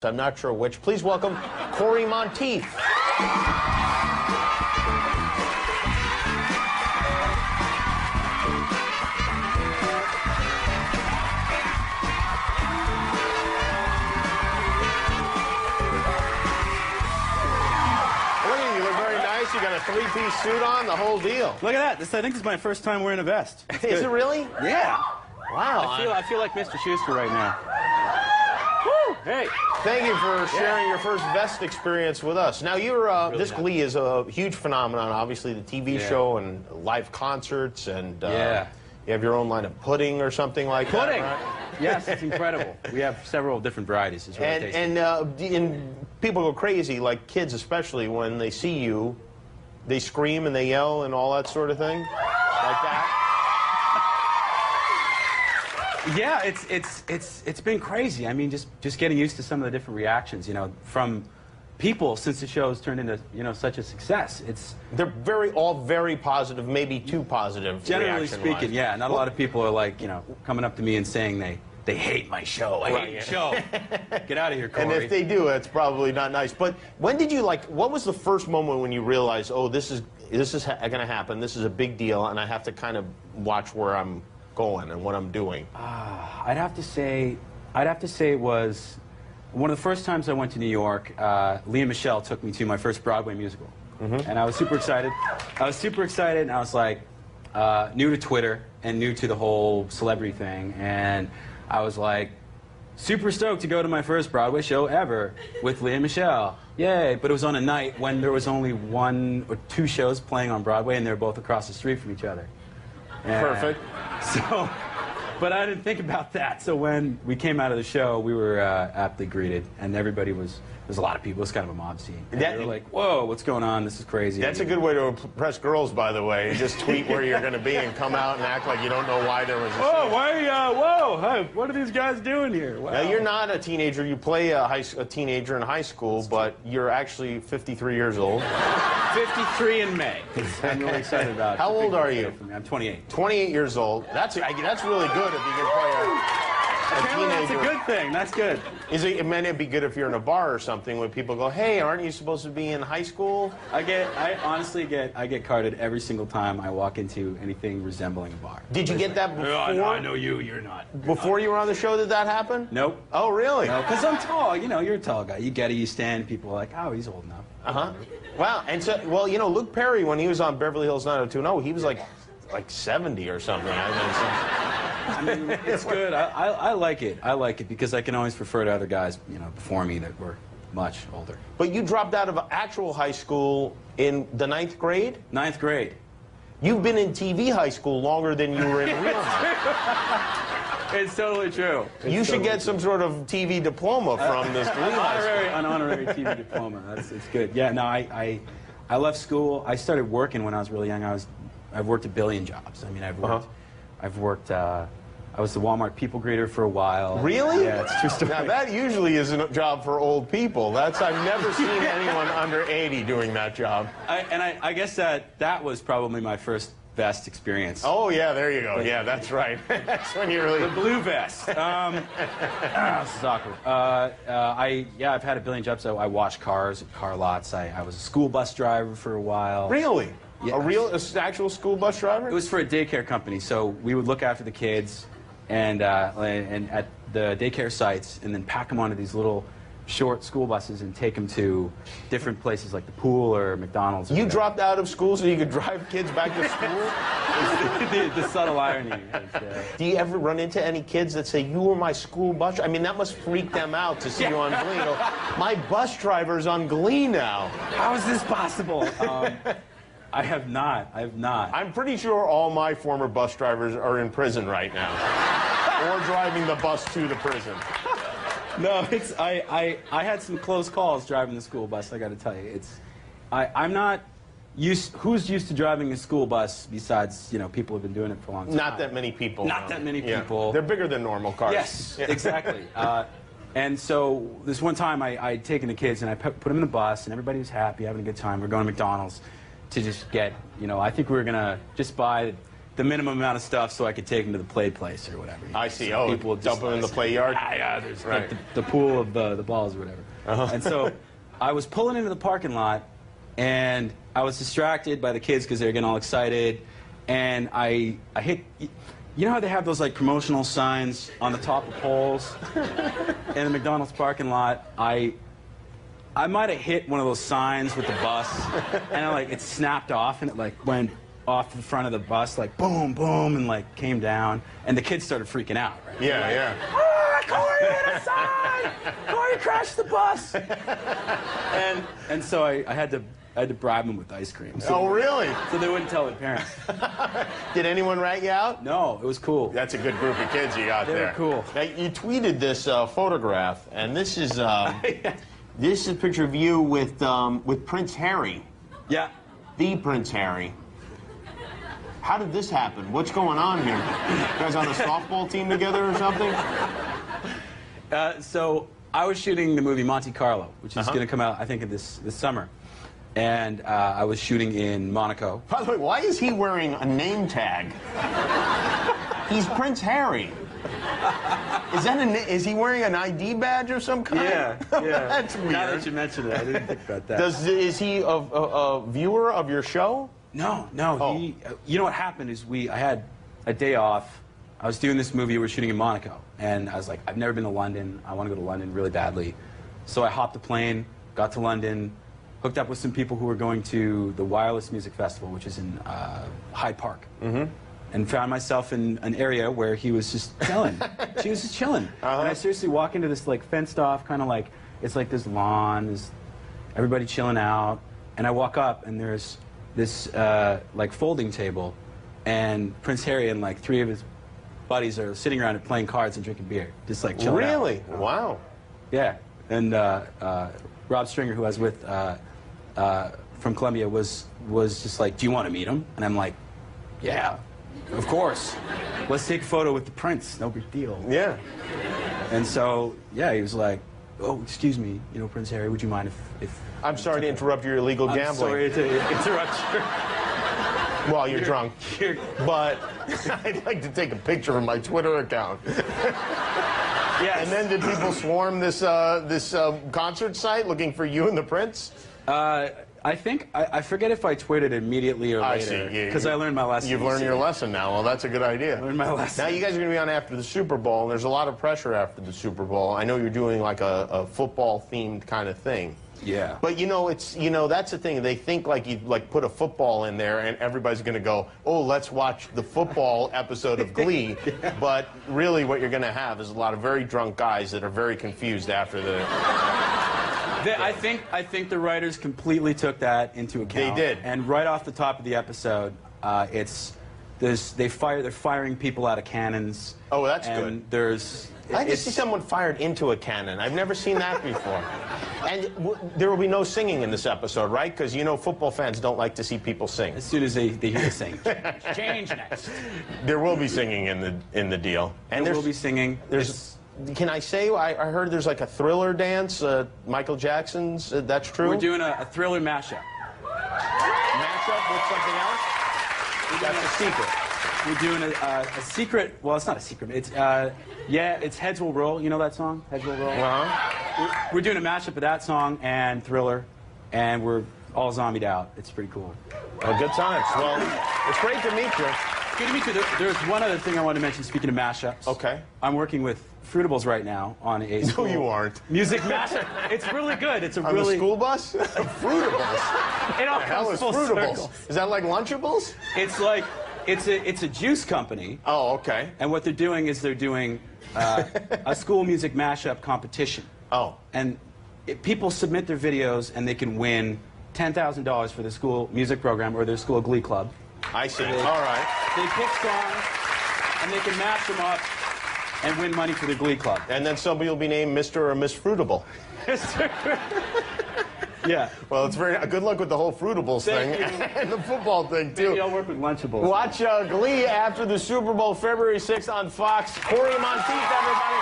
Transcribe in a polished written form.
I'm not sure which. Please welcome Cory Monteith. You look very nice. You got a three-piece suit on, the whole deal. Look at that. I think this is my first time wearing a vest. Is it really? Yeah. Wow. I feel like Mr. Schuster right now. Woo! Hey. Thank you for sharing your first vest experience with us. Now, you're Really this nice. Glee is a huge phenomenon. Obviously, the TV show and live concerts, and you have your own line of pudding or something like that. Pudding. Right? Yes, it's incredible. We have several different varieties. It's really tasty. And people go crazy, like kids especially, when they see you. They scream and they yell and all that sort of thing, like that. Yeah, it's been crazy. I mean, just getting used to some of the different reactions, you know, from people since the show's turned into, you know, such a success. They're all very positive, maybe too positive. Generally speaking, yeah. Not a lot of people are like, you know, coming up to me and saying they hate my show. I hate your show. Get out of here, Cory. And if they do, it's probably not nice. But when did you what was the first moment when you realized, oh, this is going to happen, this is a big deal, and I have to kind of watch where I'm going and what I'm doing? I'd have to say it was one of the first times I went to New York. Lea Michele took me to my first Broadway musical, and I was super excited. And I was like new to Twitter and new to the whole celebrity thing, and I was like super stoked to go to my first Broadway show ever with Lea Michele. Yay! But it was on a night when there was only 1 or 2 shows playing on Broadway, and they were both across the street from each other. And Perfect. So, but I didn't think about that. So when we came out of the show, we were aptly greeted, and everybody there's a lot of people. It's kind of a mob scene. And they were like, whoa, what's going on? This is crazy. That's a good way to impress girls, by the way. You just tweet where you're going to be and come out and act like you don't know why there was a scene. Whoa, hey, what are these guys doing here? Wow. Now, you're not a teenager. You play a teenager in high school, but you're actually 53 years old. 53 in May. I'm really excited about it. How old are you? I'm 28. 28 years old. That's really good if you can play a teenager. That's a good thing. That's good. It may not be good if you're in a bar or something when people go, hey, aren't you supposed to be in high school? I honestly get carded every single time I walk into anything resembling a bar. Did you get that before? I know you. You're not. Before you were on the show, did that happen? Nope. Oh, really? No, because I'm tall. You know, you're a tall guy. You get it. You stand. People are like, oh, he's old enough. Uh-huh. Wow. And so, well, you know, Luke Perry, when he was on Beverly Hills 90210, he was like 70 or something. I mean, it's good. I like it. I like it because I can always refer to other guys, you know, before me that were much older. But you dropped out of actual high school in the 9th grade? 9th grade. You've been in TV high school longer than you were in real life. It's totally true. You should get some sort of TV diploma from this Glee high school. An honorary TV diploma. It's good. Yeah, no, I left school. I started working when I was really young. I've worked a billion jobs. I mean, I've worked, I was the Walmart people greeter for a while. Really? Yeah, it's true story. Now, that usually isn't a job for old people. I've never seen anyone under 80 doing that job. I guess that was probably my first vest experience. Oh, yeah, there you go. Yeah, that's right. That's when you really... The blue vest. This is awkward. I've had a billion jobs. So I washed cars at car lots. I was a school bus driver for a while. Really? Yeah. An actual school bus driver? It was for a daycare company, so we would look after the kids and at the daycare sites and then pack them onto these little short school buses and take them to different places like the pool or McDonald's. You dropped out of school so you could drive kids back to school? the subtle irony is, Do you ever run into any kids that say, you were my school bus? I mean, that must freak them out to see you on Glee. Go, my bus driver's on Glee now. How is this possible? I have not. I'm pretty sure all my former bus drivers are in prison right now. Or driving the bus to the prison. No, I had some close calls driving the school bus, I got to tell you. I'm not used. Who's used to driving a school bus besides, you know, people who've been doing it for a long time? Not that many people. Not that many people. Yeah. They're bigger than normal cars. Yes, exactly. And so this one time I'd taken the kids and I put them in the bus and everybody was happy, having a good time. We're going to McDonald's to just get, you know, I think we were going to just buy the minimum amount of stuff so I could take them to the play place or whatever. I see. So Oh, people would dump them in the play yard? Yeah, there's right. like the pool of the balls or whatever. And so I was pulling into the parking lot, and I was distracted by the kids because they were getting all excited, and I hit... You know how they have those like promotional signs on the top of poles in the McDonald's parking lot? I might have hit one of those signs with the bus, and it snapped off, and it like went off the front of the bus, like boom, boom, and like came down, and the kids started freaking out. Right? Yeah, like, yeah. Ah, Cory hit a sign! Cory crashed the bus! And so I had to bribe them with ice cream. So, oh, really? So they wouldn't tell their parents. Did anyone rat you out? No, it was cool. That's a good group of kids you got they there. They were cool. Now, you tweeted this photograph, and this is this is a picture of you with Prince Harry. Yeah. The Prince Harry. How did this happen? What's going on here? You guys on a softball team together or something? So I was shooting the movie Monte Carlo, which is going to come out, I think, this summer. And I was shooting in Monaco. By the way, why is he wearing a name tag? He's Prince Harry. Is he wearing an ID badge of some kind? Yeah. That's weird. Now that you mention it, I didn't think about that. Is he a viewer of your show? No. Oh. You know what happened is I had a day off. I was doing this movie. We were shooting in Monaco. And I was like, I've never been to London. I want to go to London really badly. So I hopped a plane, got to London, hooked up with some people who were going to the Wireless Music Festival, which is in Hyde Park. And found myself in an area where he was just chilling. She was just chilling. And I seriously walk into this like fenced off kind of like, it's like this lawn, there's everybody chilling out. And I walk up and there's this like folding table, and Prince Harry and like 3 of his buddies are sitting around it playing cards and drinking beer, just like chilling out. Really? Wow. Yeah. And Rob Stringer, who I was with from Columbia, was just like, do you want to meet him? And I'm like, yeah, of course. Let's take a photo with the prince. No big deal. Yeah. And so, yeah, he was like, oh, excuse me, Prince Harry, would you mind if I'm sorry to interrupt your illegal gambling. I'm sorry to interrupt you. Well, you're drunk. But I'd like to take a picture of my Twitter account. Yes. And then did people swarm this concert site looking for you and the prince? I think, I forget if I tweeted immediately or later. I see. Because I learned my lesson. You've learned your lesson now. Well, that's a good idea. I learned my lesson. Now, you guys are going to be on after the Super Bowl, and there's a lot of pressure after the Super Bowl. I know you're doing like a football-themed kind of thing. Yeah. But, that's the thing. They think like you put a football in there, and everybody's going to go, oh, let's watch the football episode of Glee. Yeah. But really what you're going to have is a lot of very drunk guys that are very confused after the... I think the writers completely took that into account. They did. And right off the top of the episode, they're firing people out of cannons. Oh, that's and good. I just see someone fired into a cannon. I've never seen that before. And there will be no singing in this episode, right? Because football fans don't like to see people sing. As soon as they hear sing, change next. There will be singing in the deal. And there will be singing. Can I say, I heard there's like a Thriller dance, Michael Jackson's, that's true? We're doing a Thriller mashup. Mashup with something else? That's a secret. We're doing a secret, well, it's not a secret. It's, it's Heads Will Roll. You know that song? Heads Will Roll? We're doing a mashup of that song and Thriller, and we're all zombied out. It's pretty cool. Well, good times. Well, it's great to meet you. Good to meet you. There's one other thing I wanted to mention, speaking of mashups. Okay. I'm working with Fruitables right now on a school No, you aren't. music mashup. It's really good. It's a on really... the school bus? Fruitables? It all the hell comes is full Fruitables? circle. Is that like Lunchables? It's like, it's a juice company. Oh, okay. And what they're doing is they're doing a school music mashup competition. Oh. And people submit their videos and they can win $10,000 for the school music program or their school glee club. I see. All right. They pick songs and they can mash them up and win money for the glee club. And then somebody will be named Mr. or Miss Fruitable. Yeah. Well, it's good luck with the whole Fruitables thing and the football thing, too. Maybe I'll work with Lunchables. Watch Glee after the Super Bowl, February 6th on Fox. Cory Monteith, everybody.